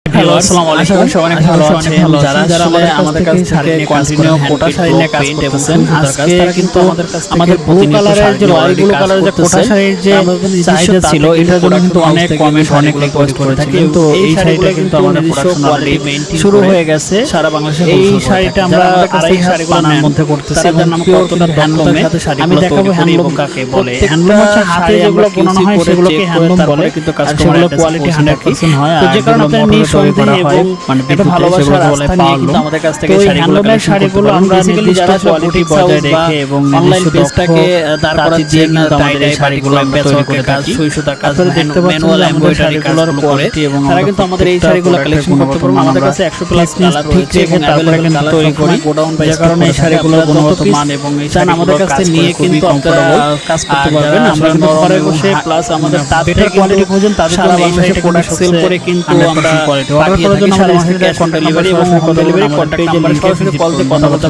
Hello, আসসালামু আলাইকুম। সবাই ভালো আছেন। যারা আমাদের কাছ থেকে কন্টিনিউ কোটা শাড়ি নিয়ে কাজ করতেছেন, আজকে কিন্তু আমাদের ব্লু কালারের যে রয়্যাল ব্লু কালারের যে কোটা শাড়ির যে চাহিদা ছিল, এটার জন্য কিন্তু অনেক কমেন্ট অনেক রিকোয়েস্ট করে থাকি। কিন্তু এই শাড়িটা কিন্তু আমাদের প্রোডাকশন অলরেডি শুরু হয়ে গেছে সারা বাংলাদেশে। এই শাড়িটা আমরা আড়াই শাড়ি বানার মধ্যে করতেছি এবং কতটা হ্যান্ডলুমে আমি দেখাবো হ্যান্ডলুম কাকে বলে। হ্যান্ডলুম হচ্ছে হাতে যেগুলো বোনানো হয় সেগুলোকে হ্যান্ডলুম বলে, কিন্তু সেগুলো কোয়ালিটি 100% হয়। তো যে কারণে আপনি নিঃসন্দেহে এবং একটা ভালোবাসার আস্থা নিয়ে কিন্তু আমাদের কাছ থেকে শাড়িগুলো আমরা নির্দিষ্ট কোয়ালিটি বজায় রেখে এবং অনলাইন পেজটাকে দাঁড় করার জন্য আমাদের এই শাড়িগুলো আমরা তৈরি করে থাকি। সুইসুতা কাজ দেখতে পাচ্ছেন যে আমাদের শাড়িগুলোর কোয়ালিটি এবং তারা কিন্তু আমাদের এই শাড়িগুলো কালেকশন করতে পারবেন। আমাদের কাছে 100+ কালার ঠিক রেখে তারপরে কিন্তু তৈরি করি। গোডাউন যে কারণে এই শাড়িগুলোর গুণগত মান এবং এই শাড়িগুলো আমাদের কাছে নিয়ে কিন্তু আপনারা কাজ করতে পারবেন। আমরা কিন্তু ঘরে বসে প্লাস আমাদের তার থেকে কোয়ালিটি খোঁজেন তাদের জন্য এই শাড়িটা প্রোডাক্ট সেল করে কিন্তু আমরা কোয়ালিটি অর্ডার করার জন্য সারা মাসের ক্যাশ অন ডেলিভারি এবং হোম ডেলিভারি কন্টাক্ট নাম্বারে সরাসরি কল দিয়ে কথা বলতে